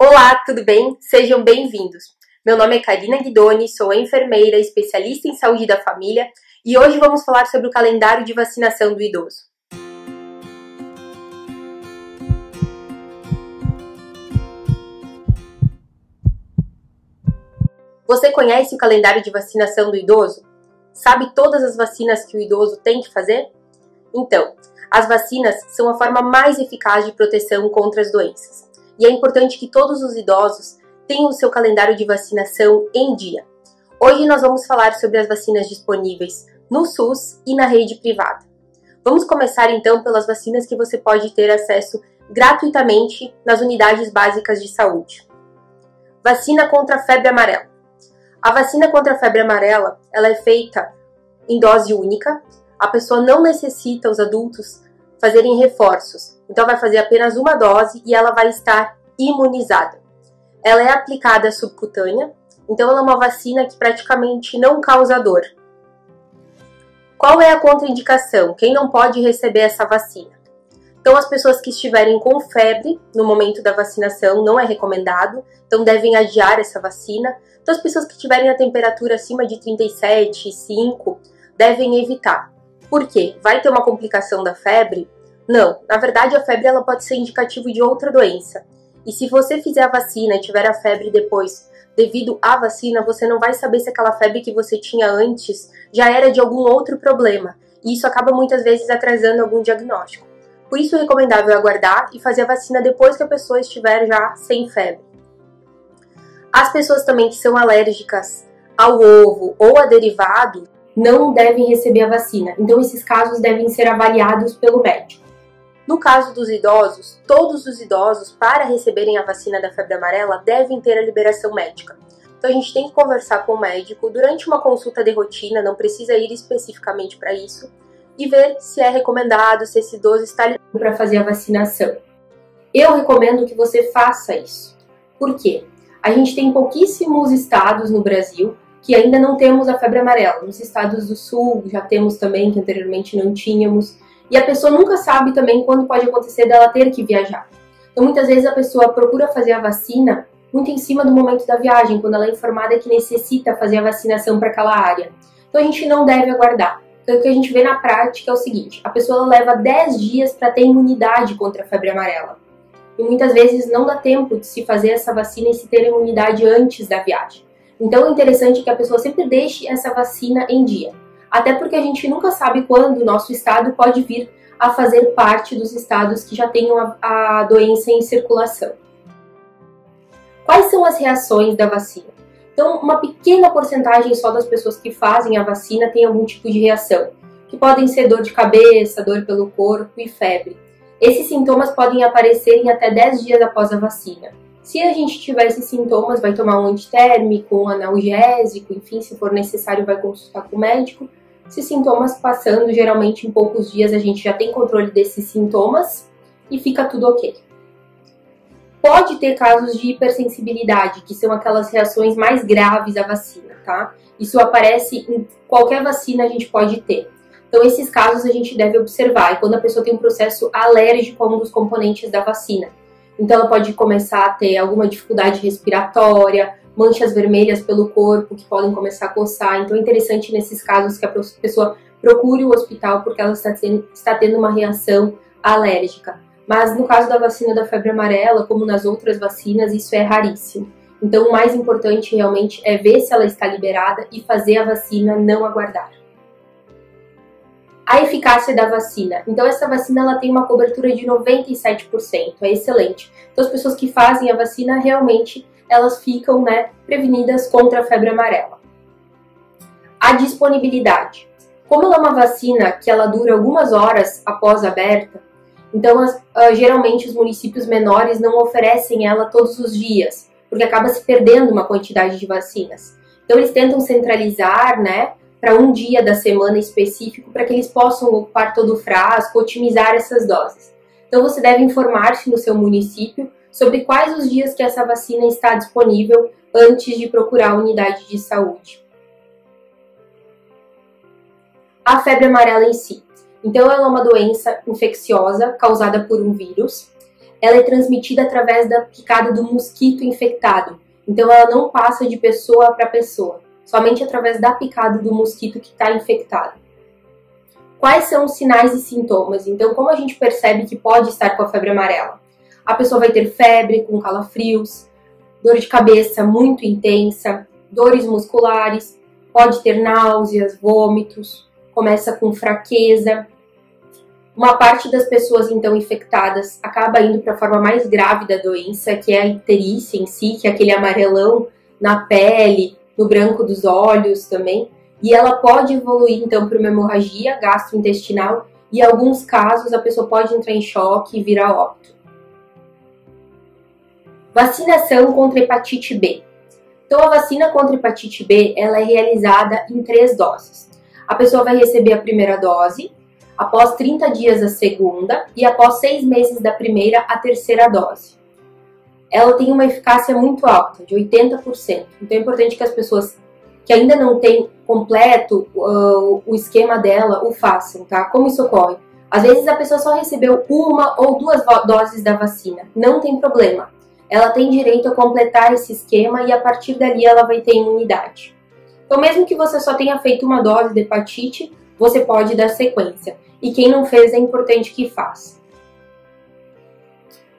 Olá, tudo bem? Sejam bem-vindos. Meu nome é Karina Guidoni, sou enfermeira, especialista em saúde da família e hoje vamos falar sobre o calendário de vacinação do idoso. Você conhece o calendário de vacinação do idoso? Sabe todas as vacinas que o idoso tem que fazer? Então, as vacinas são a forma mais eficaz de proteção contra as doenças. E é importante que todos os idosos tenham o seu calendário de vacinação em dia. Hoje nós vamos falar sobre as vacinas disponíveis no SUS e na rede privada. Vamos começar então pelas vacinas que você pode ter acesso gratuitamente nas unidades básicas de saúde. Vacina contra a febre amarela. A vacina contra a febre amarela, ela é feita em dose única. A pessoa não necessita, os adultos, fazerem reforços. Então vai fazer apenas uma dose e ela vai estar imunizada. Ela é aplicada subcutânea, então ela é uma vacina que praticamente não causa dor. Qual é a contraindicação? Quem não pode receber essa vacina? Então as pessoas que estiverem com febre no momento da vacinação não é recomendado, então devem adiar essa vacina. Então as pessoas que tiverem a temperatura acima de 37,5 devem evitar. Por quê? Vai ter uma complicação da febre? Não, na verdade a febre ela pode ser indicativo de outra doença. E se você fizer a vacina e tiver a febre depois, devido à vacina, você não vai saber se aquela febre que você tinha antes já era de algum outro problema. E isso acaba muitas vezes atrasando algum diagnóstico. Por isso é recomendável aguardar e fazer a vacina depois que a pessoa estiver já sem febre. As pessoas também que são alérgicas ao ovo ou a derivado não devem receber a vacina. Então esses casos devem ser avaliados pelo médico. No caso dos idosos, todos os idosos, para receberem a vacina da febre amarela, devem ter a liberação médica. Então a gente tem que conversar com o médico durante uma consulta de rotina, não precisa ir especificamente para isso, e ver se é recomendado, se esse idoso está liberado para fazer a vacinação. Eu recomendo que você faça isso. Por quê? A gente tem pouquíssimos estados no Brasil que ainda não temos a febre amarela. Nos estados do sul já temos também, que anteriormente não tínhamos. E a pessoa nunca sabe também quando pode acontecer dela ter que viajar. Então muitas vezes a pessoa procura fazer a vacina muito em cima do momento da viagem, quando ela é informada que necessita fazer a vacinação para aquela área. Então a gente não deve aguardar. Então, o que a gente vê na prática é o seguinte, a pessoa leva 10 dias para ter imunidade contra a febre amarela. E muitas vezes não dá tempo de se fazer essa vacina e se ter imunidade antes da viagem. Então é interessante que a pessoa sempre deixe essa vacina em dia. Até porque a gente nunca sabe quando o nosso estado pode vir a fazer parte dos estados que já tenham a doença em circulação. Quais são as reações da vacina? Então, uma pequena porcentagem só das pessoas que fazem a vacina tem algum tipo de reação, que podem ser dor de cabeça, dor pelo corpo e febre. Esses sintomas podem aparecer em até 10 dias após a vacina. Se a gente tiver esses sintomas, vai tomar um antitérmico, um analgésico, enfim, se for necessário vai consultar com o médico. Esses sintomas passando, geralmente em poucos dias a gente já tem controle desses sintomas e fica tudo ok. Pode ter casos de hipersensibilidade, que são aquelas reações mais graves à vacina, tá? Isso aparece em qualquer vacina a gente pode ter. Então esses casos a gente deve observar, é quando a pessoa tem um processo alérgico a um dos componentes da vacina. Então ela pode começar a ter alguma dificuldade respiratória, manchas vermelhas pelo corpo que podem começar a coçar. Então é interessante nesses casos que a pessoa procure o hospital porque ela está tendo uma reação alérgica. Mas no caso da vacina da febre amarela, como nas outras vacinas, isso é raríssimo. Então o mais importante realmente é ver se ela está liberada e fazer a vacina, não aguardar. A eficácia da vacina. Então essa vacina ela tem uma cobertura de 97%, é excelente. Então as pessoas que fazem a vacina realmente elas ficam prevenidas contra a febre amarela. A disponibilidade. Como ela é uma vacina que ela dura algumas horas após aberta, então geralmente os municípios menores não oferecem ela todos os dias, porque acaba se perdendo uma quantidade de vacinas. Então eles tentam centralizar, para um dia da semana específico, para que eles possam ocupar todo o frasco, otimizar essas doses. Então você deve informar-se no seu município sobre quais os dias que essa vacina está disponível antes de procurar a unidade de saúde. A febre amarela em si. Então ela é uma doença infecciosa causada por um vírus. ela é transmitida através da picada do mosquito infectado. Então, ela não passa de pessoa para pessoa, somente através da picada do mosquito que está infectado. Quais são os sinais e sintomas? Então, como a gente percebe que pode estar com a febre amarela? A pessoa vai ter febre, com calafrios, dor de cabeça muito intensa, dores musculares, pode ter náuseas, vômitos, começa com fraqueza. Uma parte das pessoas, então, infectadas acaba indo para a forma mais grave da doença, que é a icterícia em si, que é aquele amarelão na pele, no branco dos olhos também. E ela pode evoluir, então, para uma hemorragia gastrointestinal e, em alguns casos, a pessoa pode entrar em choque e virar óbito. Vacinação contra hepatite B. Então, a vacina contra hepatite B, ela é realizada em 3 doses. A pessoa vai receber a primeira dose, após 30 dias a segunda e após 6 meses da primeira a terceira dose. Ela tem uma eficácia muito alta, de 80%. Então, é importante que as pessoas que ainda não têm completo o esquema dela o façam, tá? Como isso ocorre? Às vezes a pessoa só recebeu 1 ou 2 doses da vacina. Não tem problema. Ela tem direito a completar esse esquema e a partir dali ela vai ter imunidade. Então, mesmo que você só tenha feito 1 dose de hepatite, você pode dar sequência. E quem não fez, é importante que faça.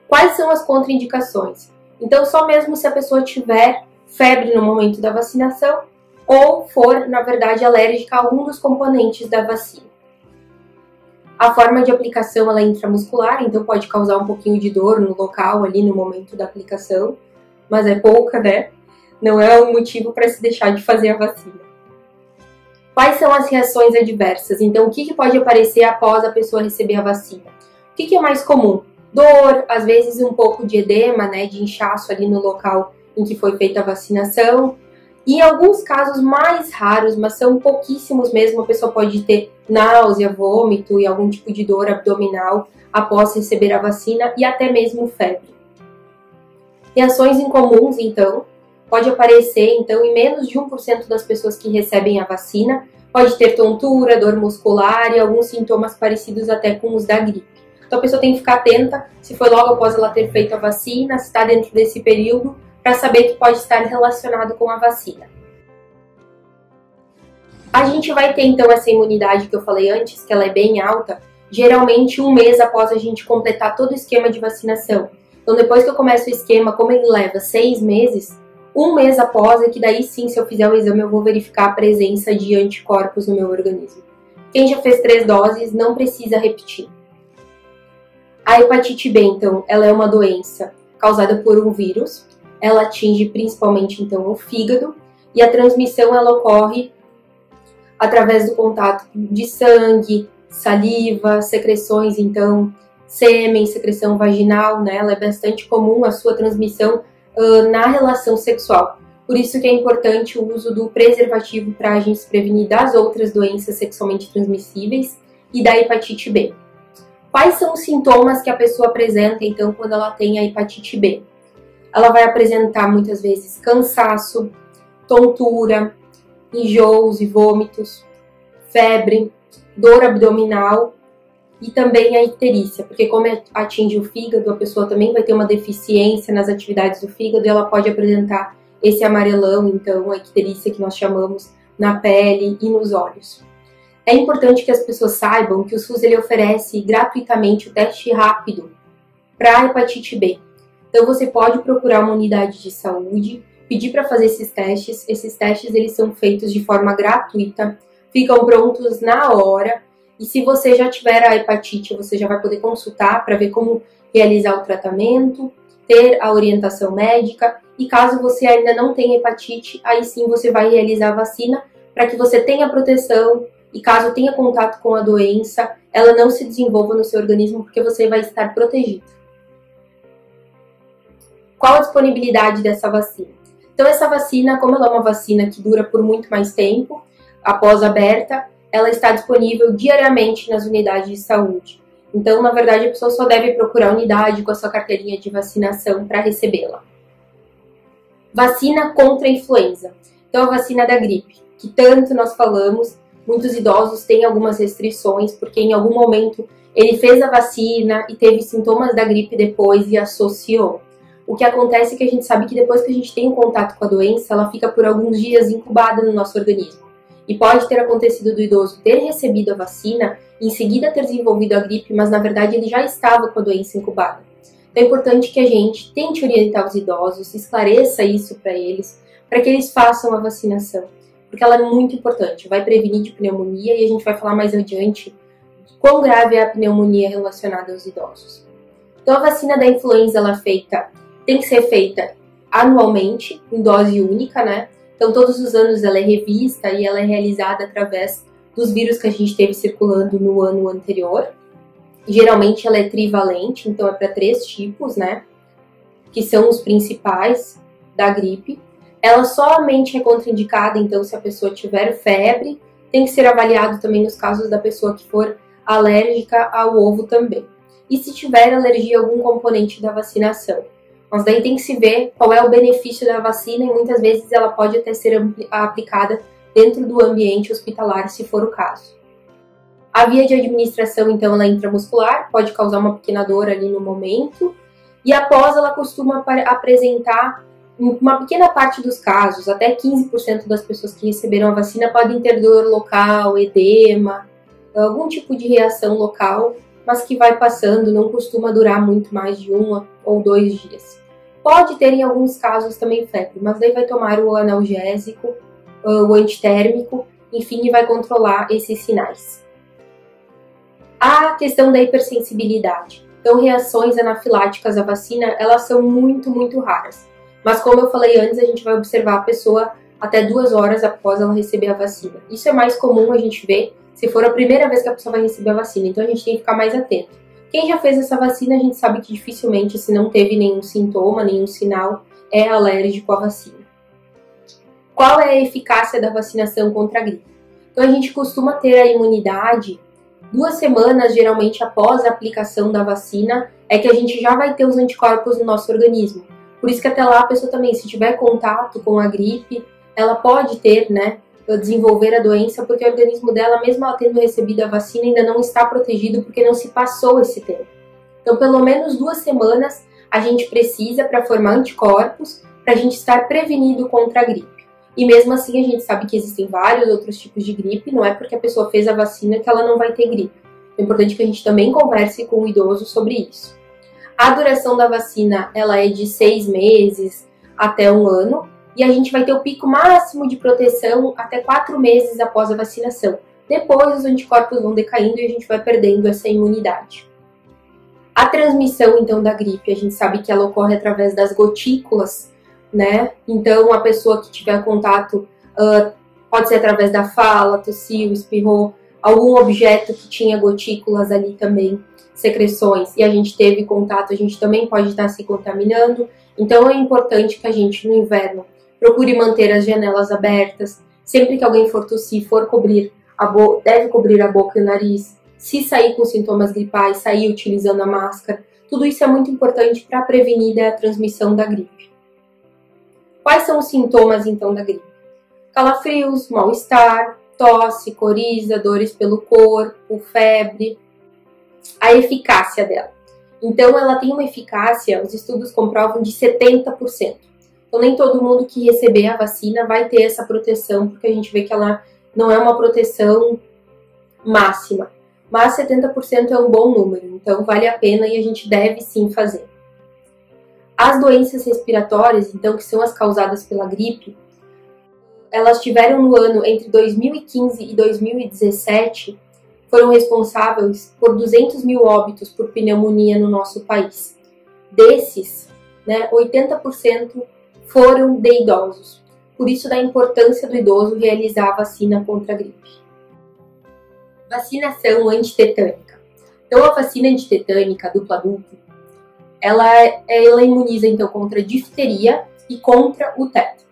Quais são as contraindicações? Então, só mesmo se a pessoa tiver febre no momento da vacinação ou for, na verdade, alérgica a algum dos componentes da vacina. A forma de aplicação ela é intramuscular, então pode causar um pouquinho de dor no local ali no momento da aplicação, mas é pouca, né? Não é um motivo para se deixar de fazer a vacina. Quais são as reações adversas? Então, o que pode aparecer após a pessoa receber a vacina? O que é mais comum? Dor, às vezes um pouco de edema, né, de inchaço ali no local em que foi feita a vacinação. E em alguns casos mais raros, mas são pouquíssimos mesmo, a pessoa pode ter náusea, vômito e algum tipo de dor abdominal após receber a vacina e até mesmo febre. Reações incomuns, então, pode aparecer então em menos de 1% das pessoas que recebem a vacina, pode ter tontura, dor muscular e alguns sintomas parecidos até com os da gripe. Então a pessoa tem que ficar atenta se foi logo após ela ter feito a vacina, se está dentro desse período, para saber que pode estar relacionado com a vacina. A gente vai ter então essa imunidade que eu falei antes, que ela é bem alta, geralmente 1 mês após a gente completar todo o esquema de vacinação. Então depois que eu começo o esquema, como ele leva 6 meses, 1 mês após é que daí sim, se eu fizer o exame, eu vou verificar a presença de anticorpos no meu organismo. Quem já fez 3 doses não precisa repetir. A hepatite B, então, ela é uma doença causada por um vírus. Ela atinge principalmente, então, o fígado. E a transmissão, ela ocorre através do contato de sangue, saliva, secreções, então, sêmen, secreção vaginal, né? Ela é bastante comum a sua transmissão na relação sexual. Por isso que é importante o uso do preservativo para a gente se prevenir das outras doenças sexualmente transmissíveis e da hepatite B. Quais são os sintomas que a pessoa apresenta, então, quando ela tem a hepatite B? Ela vai apresentar, muitas vezes, cansaço, tontura, enjoos e vômitos, febre, dor abdominal e também a icterícia, porque como atinge o fígado, a pessoa também vai ter uma deficiência nas atividades do fígado e ela pode apresentar esse amarelão, então, a icterícia que nós chamamos na pele e nos olhos. É importante que as pessoas saibam que o SUS ele oferece gratuitamente o teste rápido para a hepatite B. Então você pode procurar uma unidade de saúde, pedir para fazer esses testes. Esses testes eles são feitos de forma gratuita, ficam prontos na hora. E se você já tiver a hepatite, você já vai poder consultar para ver como realizar o tratamento, ter a orientação médica. E caso você ainda não tenha hepatite, aí sim você vai realizar a vacina para que você tenha proteção e caso tenha contato com a doença, ela não se desenvolva no seu organismo porque você vai estar protegido. Qual a disponibilidade dessa vacina? Então essa vacina, como ela é uma vacina que dura por muito mais tempo, após aberta, ela está disponível diariamente nas unidades de saúde. Então, na verdade, a pessoa só deve procurar a unidade com a sua carteirinha de vacinação para recebê-la. Vacina contra a influenza. Então, a vacina da gripe, que tanto nós falamos, muitos idosos têm algumas restrições, porque em algum momento ele fez a vacina e teve sintomas da gripe depois e associou. O que acontece é que a gente sabe que depois que a gente tem um contato com a doença, ela fica por alguns dias incubada no nosso organismo. E pode ter acontecido do idoso ter recebido a vacina e em seguida ter desenvolvido a gripe, mas na verdade ele já estava com a doença incubada. Então é importante que a gente tente orientar os idosos, esclareça isso para que eles façam a vacinação. Porque ela é muito importante, vai prevenir de pneumonia e a gente vai falar mais adiante quão grave é a pneumonia relacionada aos idosos. Então a vacina da influenza tem que ser feita anualmente, em dose única, né? Então todos os anos ela é revista e ela é realizada através dos vírus que a gente teve circulando no ano anterior. Geralmente ela é trivalente, então é para 3 tipos, né? Que são os principais da gripe. Ela somente é contraindicada, então, se a pessoa tiver febre, tem que ser avaliado também nos casos da pessoa que for alérgica ao ovo também. E se tiver alergia a algum componente da vacinação. Mas daí tem que se ver qual é o benefício da vacina e muitas vezes ela pode até ser aplicada dentro do ambiente hospitalar, se for o caso. A via de administração, então, ela é intramuscular, pode causar uma pequena dor ali no momento. E após, ela costuma apresentar, em uma pequena parte dos casos, até 15% das pessoas que receberam a vacina podem ter dor local, edema, algum tipo de reação local, mas que vai passando, não costuma durar muito mais de 1 ou 2 dias. Pode ter em alguns casos também febre, mas daí vai tomar o analgésico, o antitérmico, enfim, e vai controlar esses sinais. A questão da hipersensibilidade. Então, reações anafiláticas à vacina, elas são muito, muito raras. Mas como eu falei antes, a gente vai observar a pessoa até 2 horas após ela receber a vacina. Isso é mais comum a gente ver se for a primeira vez que a pessoa vai receber a vacina. Então, a gente tem que ficar mais atento. Quem já fez essa vacina, a gente sabe que dificilmente, se não teve nenhum sintoma, nenhum sinal, é alérgico à vacina. Qual é a eficácia da vacinação contra a gripe? Então, a gente costuma ter a imunidade 2 semanas, geralmente, após a aplicação da vacina, é que a gente já vai ter os anticorpos no nosso organismo. Por isso que até lá a pessoa também, se tiver contato com a gripe, ela pode ter, desenvolver a doença, porque o organismo dela, mesmo ela tendo recebido a vacina, ainda não está protegido porque não se passou esse tempo. Então, pelo menos 2 semanas a gente precisa para formar anticorpos, para a gente estar prevenido contra a gripe. E mesmo assim a gente sabe que existem vários outros tipos de gripe, não é porque a pessoa fez a vacina que ela não vai ter gripe. É importante que a gente também converse com o idoso sobre isso. A duração da vacina, ela é de 6 meses até 1 ano, e a gente vai ter o pico máximo de proteção até 4 meses após a vacinação. Depois os anticorpos vão decaindo e a gente vai perdendo essa imunidade. A transmissão, então, da gripe, a gente sabe que ela ocorre através das gotículas, né? Então, a pessoa que tiver contato pode ser através da fala, tossiu, espirrou, algum objeto que tinha gotículas ali também, secreções, e a gente teve contato, a gente também pode estar se contaminando. Então, é importante que a gente, no inverno, procure manter as janelas abertas. Sempre que alguém for tossir, for cobrir deve cobrir a boca e o nariz. Se sair com sintomas gripais, sair utilizando a máscara. Tudo isso é muito importante para prevenir a transmissão da gripe. Quais são os sintomas, então, da gripe? Calafrios, mal-estar, tosse, coriza, dores pelo corpo, febre. A eficácia dela. Então, ela tem uma eficácia, os estudos comprovam, de 70%. Então, nem todo mundo que receber a vacina vai ter essa proteção, porque a gente vê que ela não é uma proteção máxima. Mas 70% é um bom número, então vale a pena e a gente deve sim fazer. As doenças respiratórias, então, que são as causadas pela gripe, elas tiveram no ano entre 2015 e 2017, foram responsáveis por 200 mil óbitos por pneumonia no nosso país. Desses, 80% foram de idosos. Por isso, da importância do idoso realizar a vacina contra a gripe. Vacinação antitetânica. Então, a vacina antitetânica dupla-dupla, ela imuniza, então, contra a difteria e contra o tétano.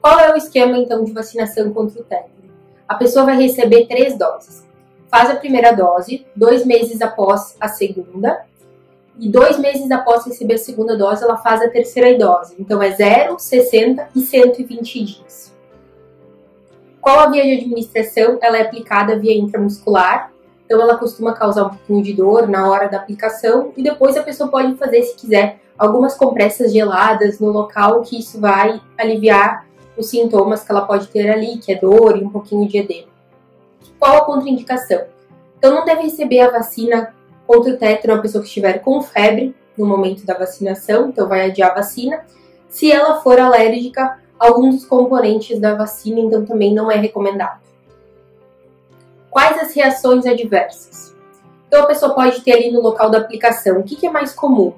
Qual é o esquema, então, de vacinação contra o tétano? A pessoa vai receber 3 doses. Faz a primeira dose, 2 meses após a segunda, e 2 meses após receber a segunda dose, ela faz a terceira dose. Então, é 0, 60 e 120 dias. Qual a via de administração? Ela é aplicada via intramuscular, Então ela costuma causar um pouquinho de dor na hora da aplicação e depois a pessoa pode fazer, se quiser, algumas compressas geladas no local, que isso vai aliviar os sintomas que ela pode ter ali, que é dor e um pouquinho de edema. Qual a contraindicação? Então não deve receber a vacina contra o tétano a pessoa que estiver com febre no momento da vacinação, então vai adiar a vacina. Se ela for alérgica a algum dos componentes da vacina, então também não é recomendado. Quais as reações adversas? Então a pessoa pode ter ali no local da aplicação. O que é mais comum?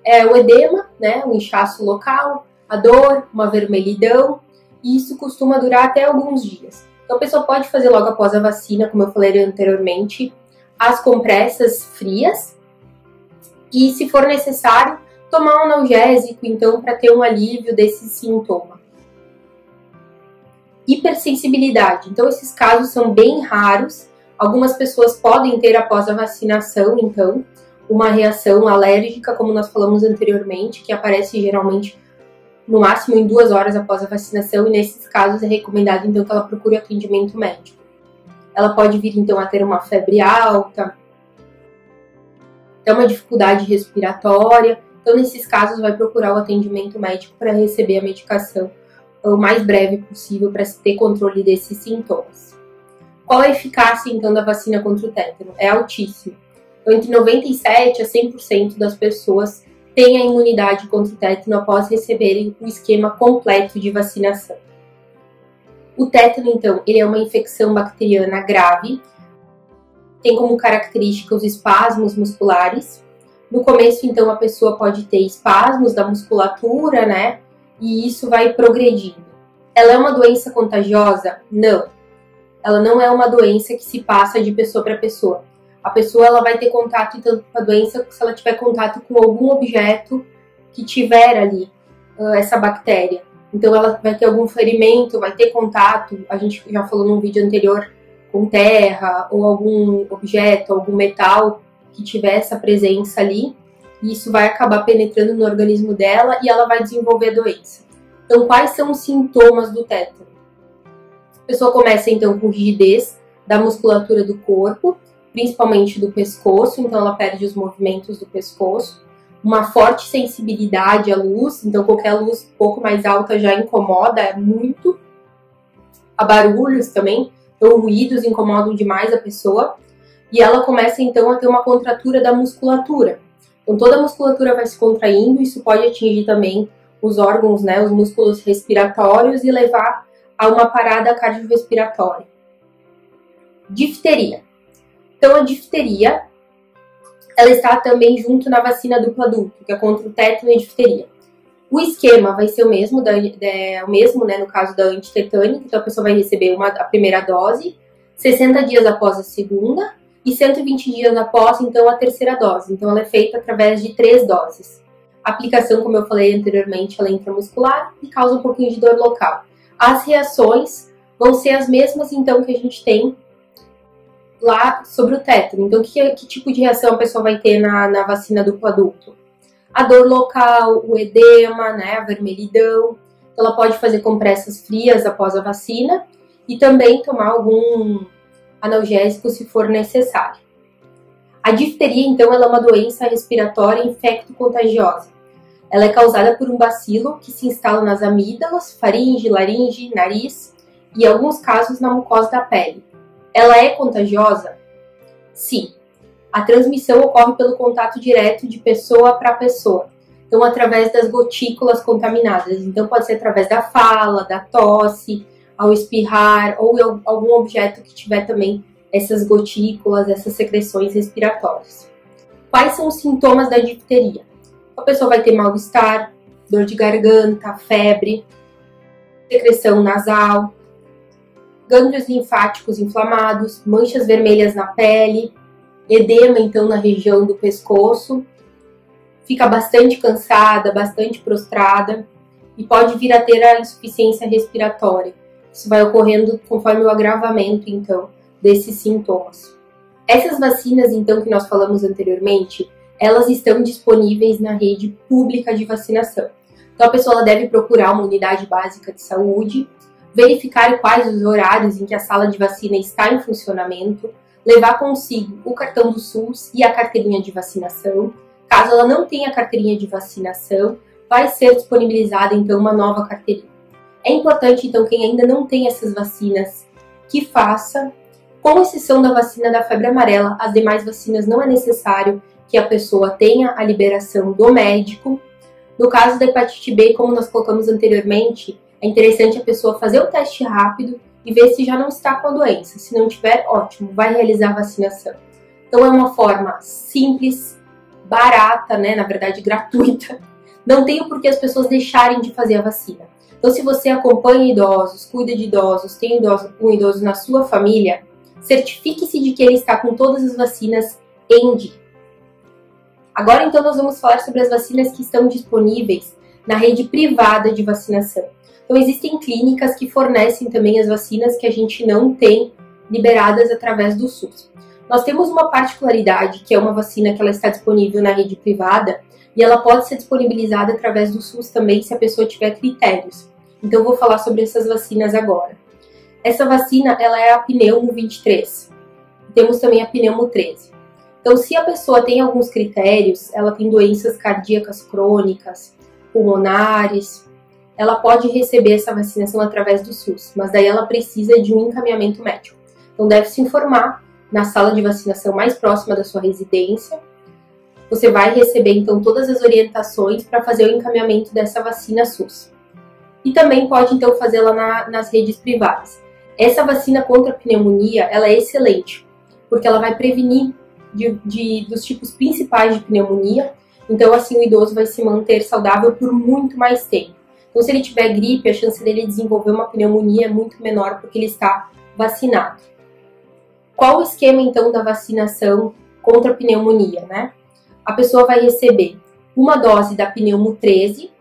É o edema, né, o inchaço local, a dor, uma vermelhidão, e isso costuma durar até alguns dias. Então a pessoa pode fazer logo após a vacina, como eu falei anteriormente, as compressas frias e, se for necessário, tomar um analgésico, então, para ter um alívio desse sintoma. Hipersensibilidade. Então, esses casos são bem raros. Algumas pessoas podem ter, após a vacinação, então, uma reação alérgica, como nós falamos anteriormente, que aparece geralmente no máximo em 2 horas após a vacinação, e nesses casos é recomendado, então, que ela procure atendimento médico. Ela pode vir, então, a ter uma febre alta, ter uma dificuldade respiratória. Então, nesses casos, vai procurar o atendimento médico para receber a medicação o mais breve possível para se ter controle desses sintomas. Qual a eficácia, então, da vacina contra o tétano? É altíssima. Então, entre 97% a 100% das pessoas têm a imunidade contra o tétano após receberem o esquema completo de vacinação. O tétano, então, ele é uma infecção bacteriana grave, tem como característica os espasmos musculares. No começo, então, a pessoa pode ter espasmos da musculatura, né? E isso vai progredindo. Ela é uma doença contagiosa? Não. Ela não é uma doença que se passa de pessoa para pessoa. A pessoa ela vai ter contato, então, com a doença se ela tiver contato com algum objeto que tiver ali essa bactéria. Então, ela vai ter algum ferimento, vai ter contato, a gente já falou num vídeo anterior, com terra ou algum objeto, algum metal que tiver essa presença ali, e isso vai acabar penetrando no organismo dela e ela vai desenvolver a doença. Então, quais são os sintomas do tétano? A pessoa começa, então, com rigidez da musculatura do corpo, principalmente do pescoço, então ela perde os movimentos do pescoço, uma forte sensibilidade à luz, então qualquer luz um pouco mais alta já incomoda muito, a barulhos também, então ruídos incomodam demais a pessoa, e ela começa então a ter uma contratura da musculatura. Então toda a musculatura vai se contraindo, isso pode atingir também os órgãos, né, os músculos respiratórios e levar a uma parada cardiorrespiratória. Difteria. Então a difteria, ela está também junto na vacina dupla adulto, que é contra o tétano e a difteria. O esquema vai ser o mesmo, né, no caso da antitetânica, então a pessoa vai receber a primeira dose, 60 dias após a segunda e 120 dias após, então, a terceira dose. Então ela é feita através de 3 doses. A aplicação, como eu falei anteriormente, ela é intramuscular e causa um pouquinho de dor local. As reações vão ser as mesmas, então, que a gente tem lá sobre o tétano. Então, que tipo de reação a pessoa vai ter na vacina duplo adulto? A dor local, o edema, né, a vermelhidão. Então, ela pode fazer compressas frias após a vacina e também tomar algum analgésico se for necessário. A difteria, então, ela é uma doença respiratória infecto-contagiosa. Ela é causada por um bacilo que se instala nas amígdalas, faringe, laringe, nariz e, em alguns casos, na mucosa da pele. Ela é contagiosa? Sim. A transmissão ocorre pelo contato direto de pessoa para pessoa. Então, através das gotículas contaminadas. Então, pode ser através da fala, da tosse, ao espirrar ou algum objeto que tiver também essas gotículas, essas secreções respiratórias. Quais são os sintomas da difteria? A pessoa vai ter mal-estar, dor de garganta, febre, secreção nasal, gânglios linfáticos inflamados, manchas vermelhas na pele, edema, então, na região do pescoço, fica bastante cansada, bastante prostrada e pode vir a ter a insuficiência respiratória. Isso vai ocorrendo conforme o agravamento, então, desses sintomas. Essas vacinas, então, que nós falamos anteriormente, elas estão disponíveis na rede pública de vacinação. Então, a pessoa deve procurar uma unidade básica de saúde, verificar quais os horários em que a sala de vacina está em funcionamento, levar consigo o cartão do SUS e a carteirinha de vacinação. Caso ela não tenha carteirinha de vacinação, vai ser disponibilizada então uma nova carteirinha. É importante então quem ainda não tem essas vacinas que faça, com exceção da vacina da febre amarela, as demais vacinas não é necessário que a pessoa tenha a liberação do médico. No caso da hepatite B, como nós colocamos anteriormente, é interessante a pessoa fazer o teste rápido e ver se já não está com a doença. Se não tiver, ótimo, vai realizar a vacinação. Então é uma forma simples, barata, né, na verdade gratuita. Não tem por que as pessoas deixarem de fazer a vacina. Então se você acompanha idosos, cuida de idosos, tem um idoso na sua família, certifique-se de que ele está com todas as vacinas em dia. Agora então nós vamos falar sobre as vacinas que estão disponíveis na rede privada de vacinação. Então existem clínicas que fornecem também as vacinas que a gente não tem liberadas através do SUS. Nós temos uma particularidade, que é uma vacina que ela está disponível na rede privada e ela pode ser disponibilizada através do SUS também se a pessoa tiver critérios. Então eu vou falar sobre essas vacinas agora. Essa vacina ela é a Pneumo 23. Temos também a Pneumo 13. Então se a pessoa tem alguns critérios, ela tem doenças cardíacas crônicas, pulmonares, ela pode receber essa vacinação através do SUS, mas daí ela precisa de um encaminhamento médico. Então deve se informar na sala de vacinação mais próxima da sua residência. Você vai receber então todas as orientações para fazer o encaminhamento dessa vacina SUS. E também pode então fazê-la nas redes privadas. Essa vacina contra a pneumonia, ela é excelente, porque ela vai prevenir dos tipos principais de pneumonia. Então assim o idoso vai se manter saudável por muito mais tempo. Então, se ele tiver gripe, a chance dele desenvolver uma pneumonia é muito menor porque ele está vacinado. Qual o esquema, então, da vacinação contra a pneumonia, né? A pessoa vai receber uma dose da Pneumo 13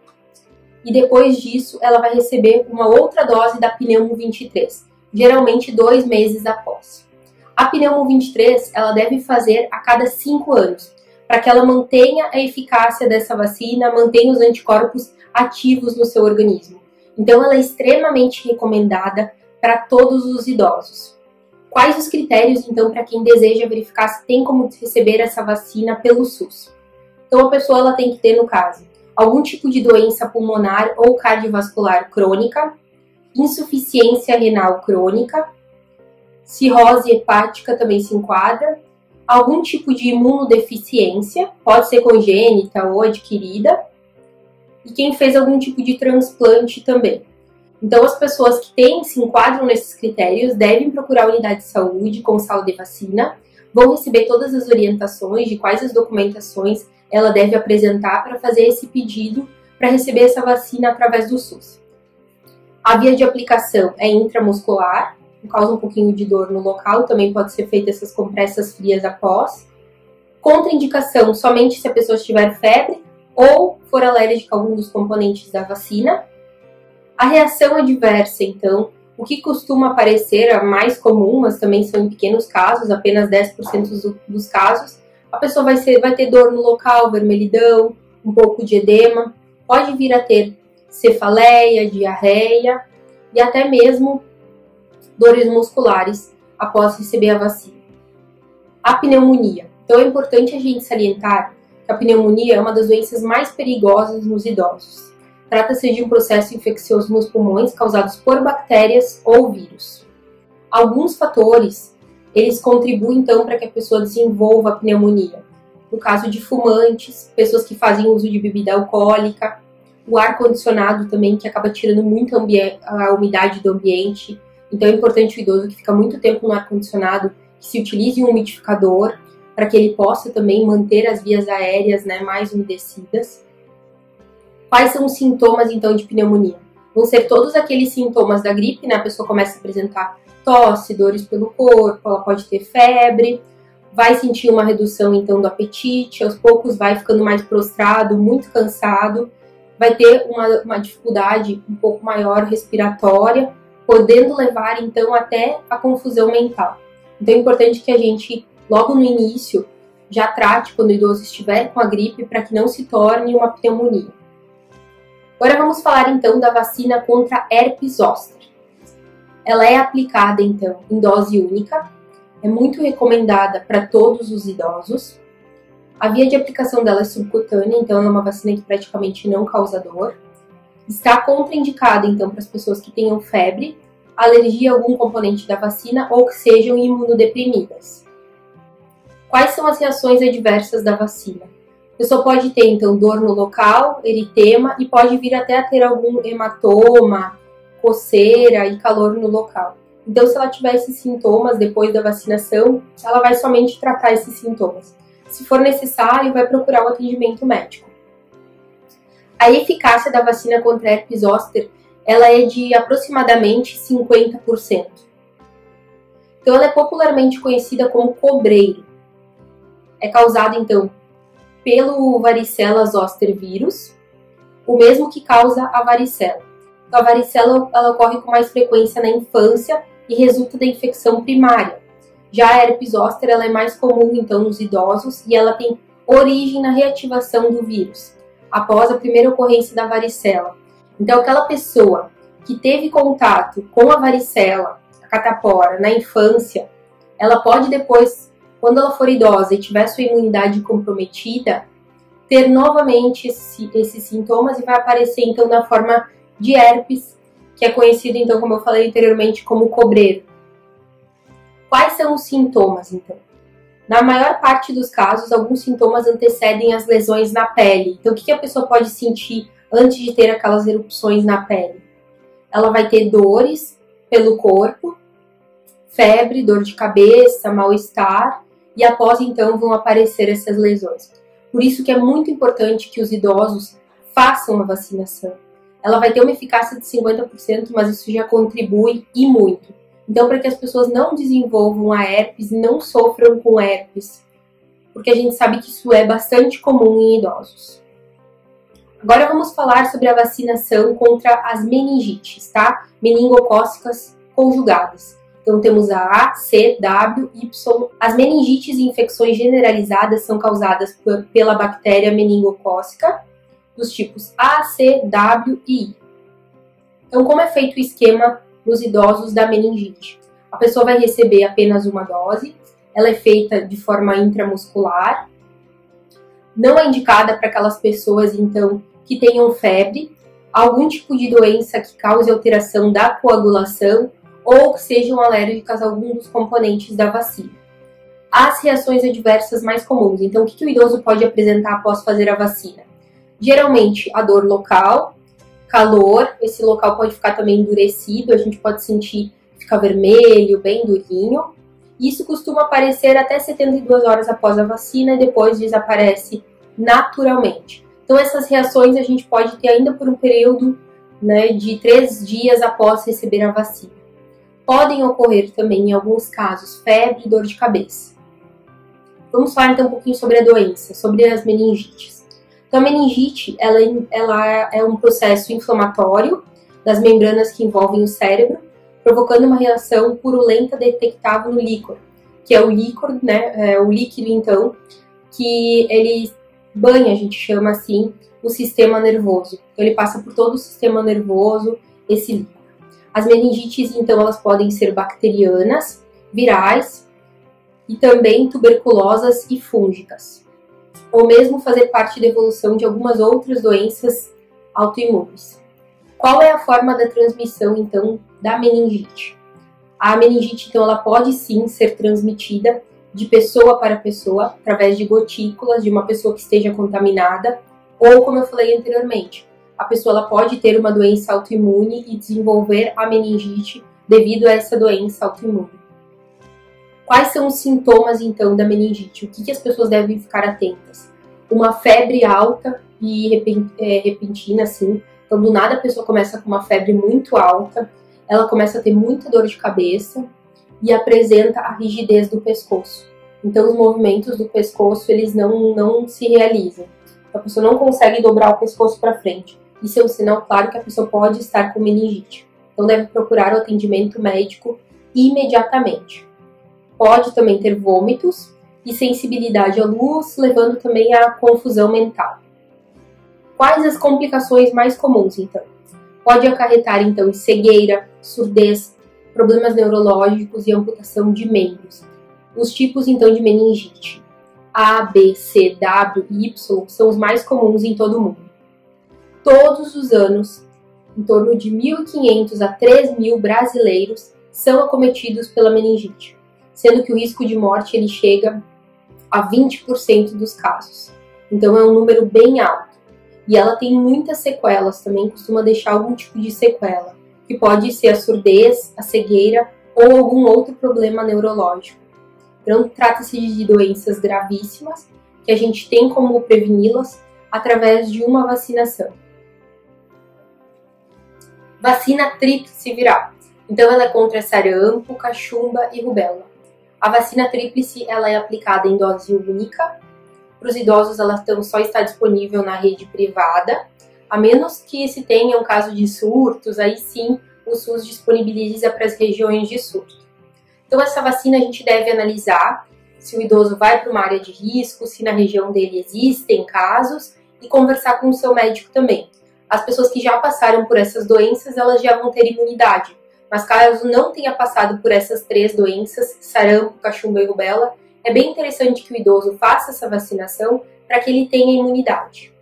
e depois disso ela vai receber uma outra dose da Pneumo 23, geralmente 2 meses após. A Pneumo 23, ela deve fazer a cada 5 anos, para que ela mantenha a eficácia dessa vacina, mantenha os anticorpos ativos no seu organismo. Então, ela é extremamente recomendada para todos os idosos. Quais os critérios, então, para quem deseja verificar se tem como receber essa vacina pelo SUS? Então, a pessoa ela tem que ter, no caso, algum tipo de doença pulmonar ou cardiovascular crônica, insuficiência renal crônica, cirrose hepática também se enquadra, algum tipo de imunodeficiência, pode ser congênita ou adquirida, e quem fez algum tipo de transplante também. Então, as pessoas que se enquadram nesses critérios devem procurar a unidade de saúde com sala de vacina, vão receber todas as orientações de quais as documentações ela deve apresentar para fazer esse pedido para receber essa vacina através do SUS. A via de aplicação é intramuscular, causa um pouquinho de dor no local, também pode ser feita essas compressas frias após. Contraindicação somente se a pessoa tiver febre ou for alérgica a algum dos componentes da vacina. A reação adversa, então, o que costuma aparecer, a mais comum, mas também são em pequenos casos, apenas 10% dos casos, a pessoa vai ter dor no local, vermelhidão, um pouco de edema, pode vir a ter cefaleia, diarreia e até mesmo dores musculares após receber a vacina. A pneumonia. Então é importante a gente salientar que a pneumonia é uma das doenças mais perigosas nos idosos. Trata-se de um processo infeccioso nos pulmões causados por bactérias ou vírus. Alguns fatores, eles contribuem então para que a pessoa desenvolva a pneumonia. No caso de fumantes, pessoas que fazem uso de bebida alcoólica, o ar-condicionado também, que acaba tirando muito a umidade do ambiente. Então é importante o idoso que fica muito tempo no ar-condicionado, que se utilize um umidificador, para que ele possa também manter as vias aéreas, né, mais umedecidas. Quais são os sintomas, então, de pneumonia? Vão ser todos aqueles sintomas da gripe, né? A pessoa começa a apresentar tosse, dores pelo corpo, ela pode ter febre, vai sentir uma redução, então, do apetite, aos poucos vai ficando mais prostrado, muito cansado, vai ter uma dificuldade um pouco maior respiratória, podendo levar, então, até a confusão mental. Então, é importante que a gente, logo no início, já trate quando o idoso estiver com a gripe, para que não se torne uma pneumonia. Agora vamos falar então da vacina contra herpes zoster. Ela é aplicada então em dose única, é muito recomendada para todos os idosos. A via de aplicação dela é subcutânea, então ela é uma vacina que praticamente não causa dor. Está contraindicada, então, para as pessoas que tenham febre, alergia a algum componente da vacina ou que sejam imunodeprimidas. Quais são as reações adversas da vacina? A pessoa pode ter, então, dor no local, eritema e pode vir até a ter algum hematoma, coceira e calor no local. Então, se ela tiver esses sintomas depois da vacinação, ela vai somente tratar esses sintomas. Se for necessário, vai procurar o atendimento médico. A eficácia da vacina contra herpes zoster, ela é de aproximadamente 50%. Então, ela é popularmente conhecida como cobreiro. É causada, então, pelo varicela zoster vírus, o mesmo que causa a varicela. Então, a varicela ela ocorre com mais frequência na infância e resulta da infecção primária. Já a herpes zoster ela é mais comum, então, nos idosos e ela tem origem na reativação do vírus, após a primeira ocorrência da varicela. Então, aquela pessoa que teve contato com a varicela, a catapora, na infância, ela pode depois, quando ela for idosa e tiver sua imunidade comprometida, ter novamente esses sintomas e vai aparecer, então, na forma de herpes, que é conhecido, então, como eu falei anteriormente, como cobreiro. Quais são os sintomas, então? Na maior parte dos casos, alguns sintomas antecedem as lesões na pele. Então, o que a pessoa pode sentir antes de ter aquelas erupções na pele? Ela vai ter dores pelo corpo, febre, dor de cabeça, mal-estar, e após, então, vão aparecer essas lesões. Por isso que é muito importante que os idosos façam a vacinação. Ela vai ter uma eficácia de 50%, mas isso já contribui e muito. Então, para que as pessoas não desenvolvam a herpes e não sofram com herpes, porque a gente sabe que isso é bastante comum em idosos. Agora vamos falar sobre a vacinação contra as meningites, tá? Meningocócicas conjugadas. Então, temos a A, C, W, Y. As meningites e infecções generalizadas são causadas pela bactéria meningocócica dos tipos A, C, W e I. Então, como é feito o esquema nos idosos da meningite? A pessoa vai receber apenas uma dose, ela é feita de forma intramuscular, não é indicada para aquelas pessoas, então, que tenham febre, algum tipo de doença que cause alteração da coagulação ou que sejam alérgicas a algum dos componentes da vacina. As reações adversas mais comuns. Então, o que o idoso pode apresentar após fazer a vacina? Geralmente, a dor local, calor, esse local pode ficar também endurecido, a gente pode sentir ficar vermelho, bem durinho. Isso costuma aparecer até 72 horas após a vacina e depois desaparece naturalmente. Então, essas reações a gente pode ter ainda por um período, né, de 3 dias após receber a vacina. Podem ocorrer também, em alguns casos, febre e dor de cabeça. Vamos falar então um pouquinho sobre a doença, sobre as meningites. Então, a meningite ela é um processo inflamatório das membranas que envolvem o cérebro, provocando uma reação purulenta detectável no líquor, que é o líquor, né, o líquido, então, que ele banha, a gente chama assim, o sistema nervoso. Então, ele passa por todo o sistema nervoso, esse líquor. As meningites, então, elas podem ser bacterianas, virais e também tuberculosas e fúngicas, ou mesmo fazer parte da evolução de algumas outras doenças autoimunes. Qual é a forma da transmissão, então, da meningite? A meningite, então, ela pode sim ser transmitida de pessoa para pessoa, através de gotículas de uma pessoa que esteja contaminada, ou, como eu falei anteriormente, a pessoa ela pode ter uma doença autoimune e desenvolver a meningite devido a essa doença autoimune. Quais são os sintomas, então, da meningite? O que as pessoas devem ficar atentas? Uma febre alta e repentina, assim. Então, do nada, a pessoa começa com uma febre muito alta, ela começa a ter muita dor de cabeça e apresenta a rigidez do pescoço. Então, os movimentos do pescoço, eles não se realizam. A pessoa não consegue dobrar o pescoço para frente. Isso é um sinal claro que a pessoa pode estar com meningite. Então, deve procurar o atendimento médico imediatamente. Pode também ter vômitos e sensibilidade à luz, levando também à confusão mental. Quais as complicações mais comuns, então? Pode acarretar, então, cegueira, surdez, problemas neurológicos e amputação de membros. Os tipos, então, de meningite A, B, C, W e Y são os mais comuns em todo o mundo. Todos os anos, em torno de 1.500 a 3.000 brasileiros são acometidos pela meningite, sendo que o risco de morte ele chega a 20% dos casos. Então é um número bem alto. E ela tem muitas sequelas também, costuma deixar algum tipo de sequela, que pode ser a surdez, a cegueira ou algum outro problema neurológico. Então trata-se de doenças gravíssimas que a gente tem como preveni-las através de uma vacinação. Vacina tríplice viral. Então ela é contra sarampo, cachumba e rubéola. A vacina tríplice ela é aplicada em dose única. Para os idosos ela só está disponível na rede privada, a menos que se tenha um caso de surtos, aí sim o SUS disponibiliza para as regiões de surto. Então essa vacina a gente deve analisar se o idoso vai para uma área de risco, se na região dele existem casos e conversar com o seu médico também. As pessoas que já passaram por essas doenças, elas já vão ter imunidade. Mas caso não tenha passado por essas 3 doenças, sarampo, cachumba e rubéola, é bem interessante que o idoso faça essa vacinação para que ele tenha imunidade.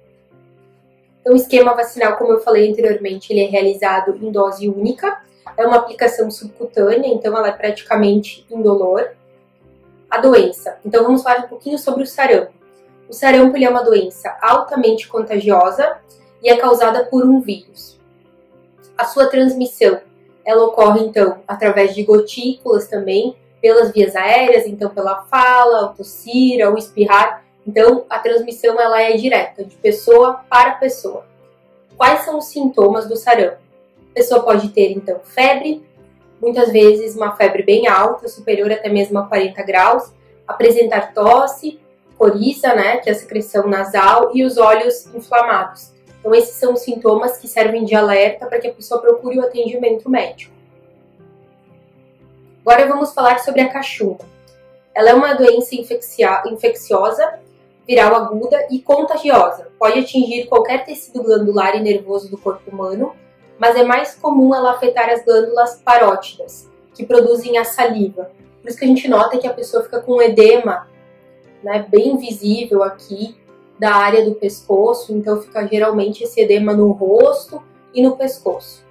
Então, o esquema vacinal, como eu falei anteriormente, ele é realizado em dose única. É uma aplicação subcutânea, então ela é praticamente indolor. A doença. Então, vamos falar um pouquinho sobre o sarampo. O sarampo ele é uma doença altamente contagiosa e é causada por um vírus. A sua transmissão, ela ocorre, então, através de gotículas também, pelas vias aéreas, então pela fala, ao tossir, ao espirrar. Então, a transmissão ela é direta, de pessoa para pessoa. Quais são os sintomas do sarampo? A pessoa pode ter, então, febre, muitas vezes uma febre bem alta, superior até mesmo a 40 graus, apresentar tosse, coriza, né, que é a secreção nasal, e os olhos inflamados. Então, esses são os sintomas que servem de alerta para que a pessoa procure o atendimento médico. Agora vamos falar sobre a cachumba. Ela é uma doença infecciosa, viral aguda e contagiosa. Pode atingir qualquer tecido glandular e nervoso do corpo humano, mas é mais comum ela afetar as glândulas parótidas, que produzem a saliva. Por isso que a gente nota que a pessoa fica com um edema, né, bem visível aqui da área do pescoço, então fica geralmente esse edema no rosto e no pescoço.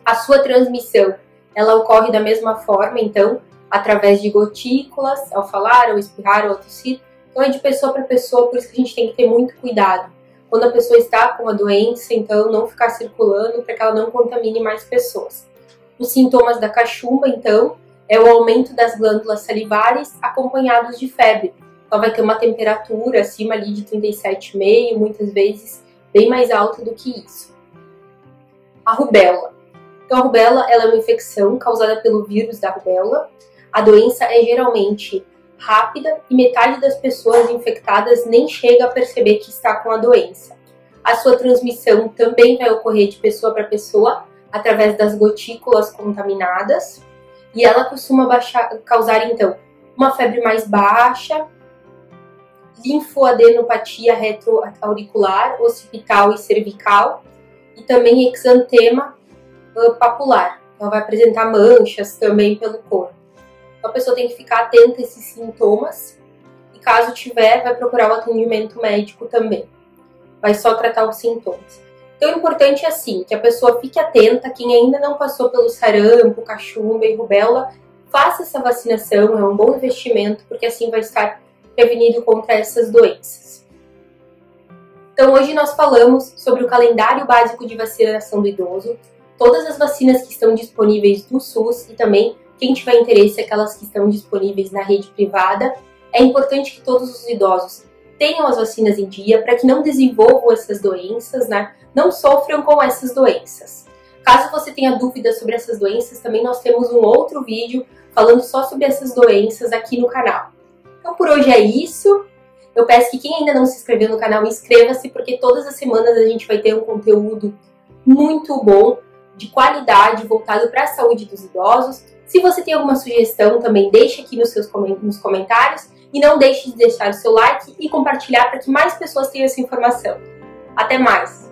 A sua transmissão ela ocorre da mesma forma, então, através de gotículas, ao falar, ao espirrar, ou ao tossir. Então, é de pessoa para pessoa, por isso que a gente tem que ter muito cuidado. Quando a pessoa está com a doença, então, não ficar circulando para que ela não contamine mais pessoas. Os sintomas da cachumba, então, é o aumento das glândulas salivares acompanhados de febre. Ela vai ter uma temperatura acima ali de 37,5, muitas vezes bem mais alta do que isso. A rubéola. Então, a rubéola ela é uma infecção causada pelo vírus da rubéola. A doença é geralmente rápida e metade das pessoas infectadas nem chega a perceber que está com a doença. A sua transmissão também vai ocorrer de pessoa para pessoa através das gotículas contaminadas e ela costuma causar, então, uma febre mais baixa, linfoadenopatia retroauricular, occipital e cervical e também exantema papular. Ela vai apresentar manchas também pelo corpo. Então a pessoa tem que ficar atenta a esses sintomas e caso tiver, vai procurar o atendimento médico também. Vai só tratar os sintomas. Então o importante é assim, que a pessoa fique atenta, quem ainda não passou pelo sarampo, cachumba e rubéola, faça essa vacinação, é um bom investimento, porque assim vai estar prevenido contra essas doenças. Então hoje nós falamos sobre o calendário básico de vacinação do idoso, todas as vacinas que estão disponíveis do SUS e também, quem tiver interesse, aquelas que estão disponíveis na rede privada. É importante que todos os idosos tenham as vacinas em dia para que não desenvolvam essas doenças, né? Não sofram com essas doenças. Caso você tenha dúvidas sobre essas doenças, também nós temos um outro vídeo falando só sobre essas doenças aqui no canal. Então por hoje é isso. Eu peço que quem ainda não se inscreveu no canal, inscreva-se, porque todas as semanas a gente vai ter um conteúdo muito bom, de qualidade, voltado para a saúde dos idosos. Se você tem alguma sugestão, também deixe aqui nos comentários e não deixe de deixar o seu like e compartilhar para que mais pessoas tenham essa informação. Até mais!